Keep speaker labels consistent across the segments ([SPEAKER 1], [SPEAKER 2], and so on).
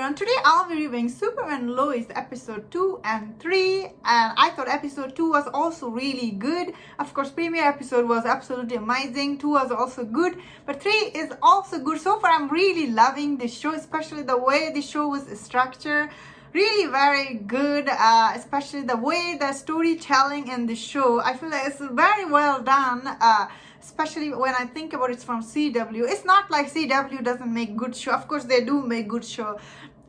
[SPEAKER 1] everyone, today I'll be reviewing Superman Lois episode 2 and 3, and I thought episode 2 was also really good. Of course, premiere episode was absolutely amazing, 2 was also good, but 3 is also good. So far I'm really loving this show, especially the way the show was structured. Really very good, especially the way the storytelling in the show. I feel like it's very well done, especially when I think about it from CW. It's not like CW doesn't make good show. Of course, they do make good show,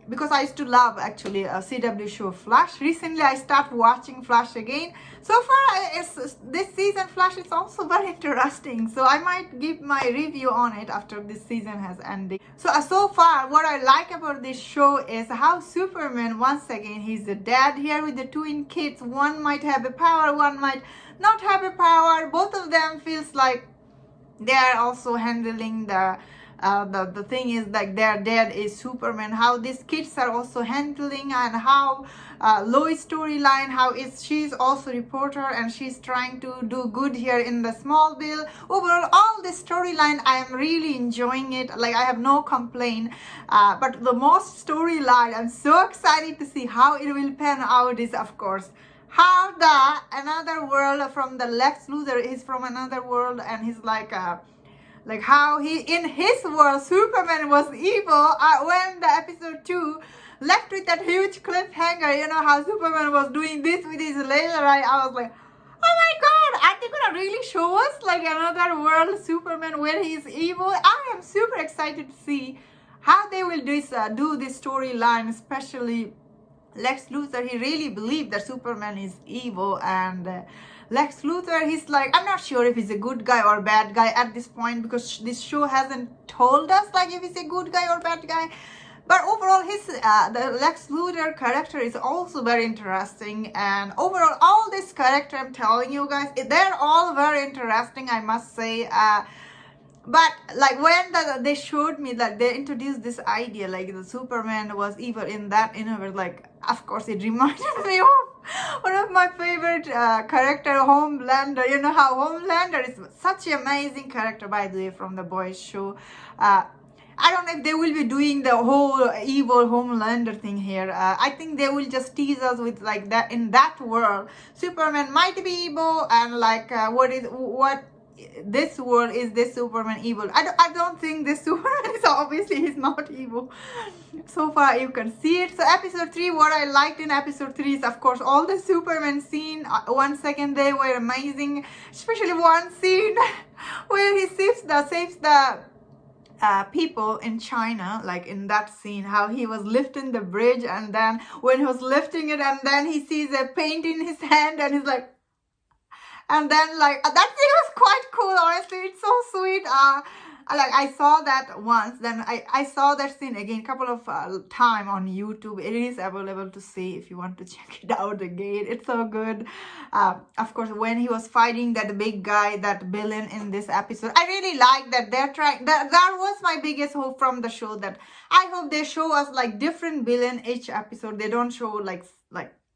[SPEAKER 1] because I used to love actually a CW show Flash. Recently, I started watching Flash again. So far, this season Flash is also very interesting. So I might give my review on it after this season has ended. So far, what I like about this show is how Superman, once again, he's the dad here with the twin kids. One might have a power, one might not have a power. Both of them feels like they are also handling the thing is like their dad is Superman, how these kids are also handling, and how Lois storyline, how she's also reporter and she's trying to do good here in the Smallville. Overall, all this storyline I am really enjoying it. Like, I have no complaint, but the most storyline I'm so excited to see how it will pan out is, of course, how the another world from the Lex Luthor is from another world, and he's like how he in his world Superman was evil. When the episode 2 left with that huge cliffhanger, you know how Superman was doing this with his laser eye, I was like, oh my god, are they gonna really show us like another world Superman where he's evil? I am super excited to see how they will do this storyline, especially Lex Luthor. He really believed that Superman is evil, and Lex Luthor, he's like, I'm not sure if he's a good guy or bad guy at this point, because this show hasn't told us like if he's a good guy or bad guy. But overall, the Lex Luthor character is also very interesting, and overall, all this character, I'm telling you guys, they're all very interesting, I must say. But like when they showed me that they introduced this idea like the Superman was evil in that universe, like of course it reminded me of one of my favorite character, Homelander. You know how Homelander is such an amazing character, by the way, from the boys show. I don't know if they will be doing the whole evil Homelander thing here. I think they will just tease us with like that in that world. Superman might be evil, and like what this world is this Superman evil? I don't think this Superman is, obviously he's not evil. So far you can see it. So episode 3, what I liked in episode 3 is, of course, all the Superman scene. Once again, they were amazing, especially one scene where he saves the people in China, like in that scene, how he was lifting the bridge, and then when he was lifting it, and then he sees a paint in his hand, and he's like, and then like that thing was quite cool. Honestly, it's so sweet. Like I saw that once, then I saw that scene again a couple of time on YouTube. It is available to see if you want to check it out again. It's so good. Of course, when he was fighting that big guy, that villain in this episode, I really like that they're trying. That was my biggest hope from the show, that I hope they show us like different villain each episode. They don't show like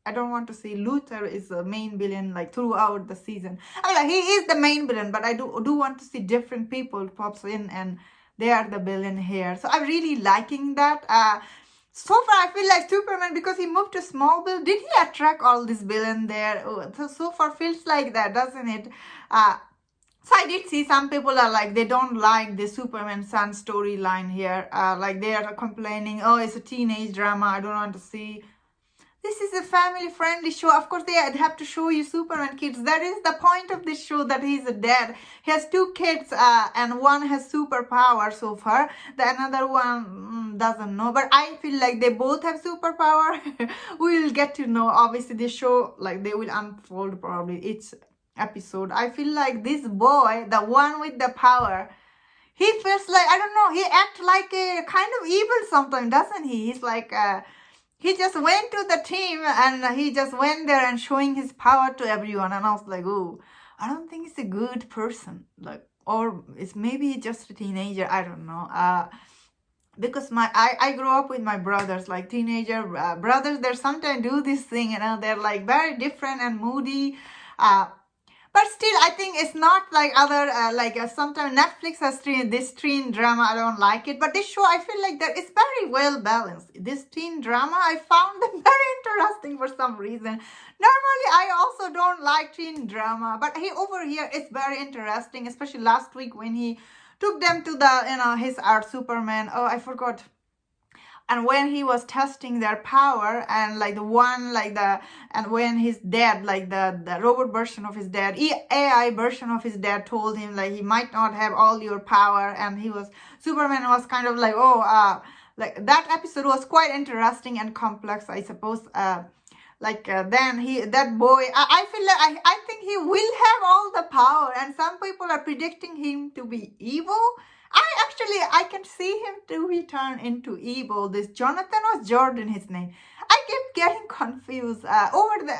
[SPEAKER 1] I don't want to see Luthor is the main villain like throughout the season. I mean, like, he is the main villain, but I do want to see different people pops in and they are the villain here. So I'm really liking that. So far I feel like Superman, because he moved to Smallville, did he attract all this villain there? So far feels like that, doesn't it? So I did see some people are like, they don't like the Superman son storyline here. Like they are complaining, oh, it's a teenage drama, I don't want to see. This is a family-friendly show. Of course, they have to show you Superman kids. That is the point of this show, that he's a dad. He has 2 kids, and one has superpower so far. The another one doesn't know. But I feel like they both have superpower. We will get to know. Obviously, this show, like, they will unfold probably each episode. I feel like this boy, the one with the power, he feels like, I don't know, he acts like a kind of evil sometimes, doesn't he? He's like... he just went to the team and he just went there and showing his power to everyone. And I was like, oh, I don't think he's a good person. Like, or it's maybe just a teenager. I don't know. Because I grew up with my brothers, like teenager brothers. They sometimes do this thing, you know. They're like very different and moody. But still, I think it's not like other, sometimes Netflix has this teen drama. I don't like it. But this show, I feel like that it's very well balanced. This teen drama, I found them very interesting for some reason. Normally, I also don't like teen drama. But over here, it's very interesting, especially last week when he took them to his art Superman. Oh, I forgot. And when he was testing their power, and and when his dad, like the robot version of his dad, AI version of his dad, told him like he might not have all your power, and Superman was kind of like, like that episode was quite interesting and complex, I suppose. Then that boy, I feel like I think he will have all the power, and some people are predicting him to be evil. I can see him to be turned into evil. This Jonathan was Jordan, his name. I kept getting confused over the,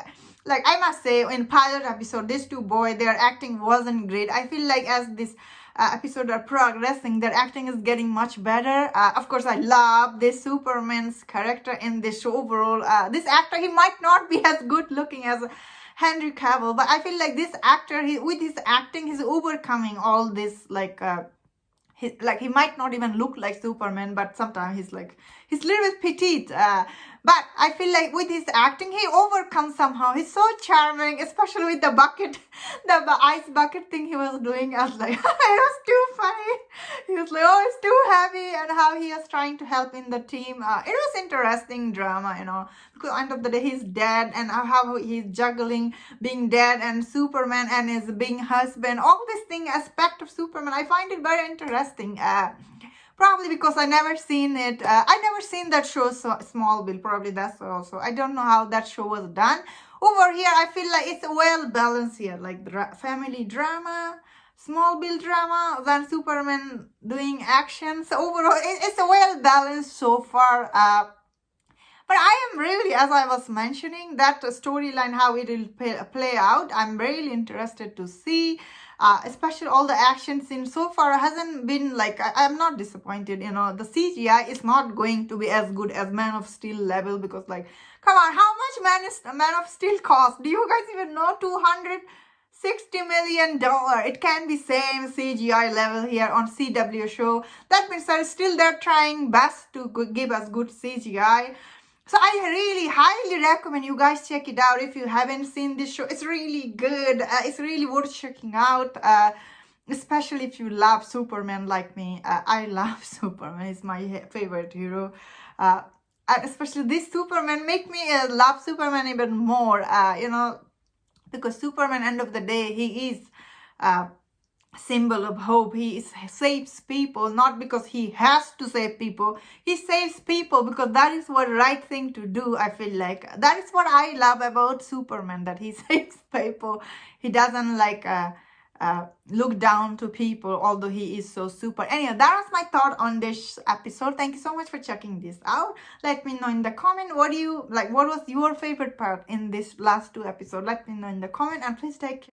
[SPEAKER 1] like I must say, in pilot episode, these two boys, their acting wasn't great. I feel like as this episode are progressing, their acting is getting much better. Of course, I love this Superman's character in this show overall. This actor, he might not be as good looking as Henry Cavill, but I feel like this actor, with his acting, he's overcoming all this, he might not even look like Superman, but sometimes he's a little bit petite. But I feel like with his acting, he overcomes somehow. He's so charming, especially with the bucket, the ice bucket thing he was doing. I was like, it was too funny. He was like, oh, it's too heavy, and how he was trying to help in the team. It was interesting drama, because at the end of the day, he's dead, and how he's juggling being dead and Superman and his being husband. All this thing aspect of Superman, I find it very interesting. Probably because I never seen it. I never seen that show, Smallville. Probably that's also. I don't know how that show was done. Over here, I feel like it's well balanced here, like family drama, Smallville drama, then Superman doing action. So overall, it's a well balanced so far. But I am really, as I was mentioning, that storyline, how it will play out, I'm really interested to see. Especially all the action scenes so far hasn't been I'm not disappointed. The CGI is not going to be as good as Man of Steel level, because come on, how much Man of Steel cost? Do you guys even know? $260 million. It can be same CGI level here on CW show. That means they're trying best to give us good CGI. So I really highly recommend you guys check it out if you haven't seen this show. It's really good. It's really worth checking out, especially if you love Superman like me. I love Superman. He's my favorite hero. And especially this Superman make me love Superman even more, because Superman, end of the day, he is symbol of hope. He saves people not because he has to save people. He saves people because that is what right thing to do. I feel like that is what I love about Superman, that he saves people. He doesn't look down to people, although he is so super. Anyway, that was my thought on this episode. Thank you so much for checking this out. Let me know in the comment what was your favorite part in this last two episodes. Let me know in the comment, and please take care.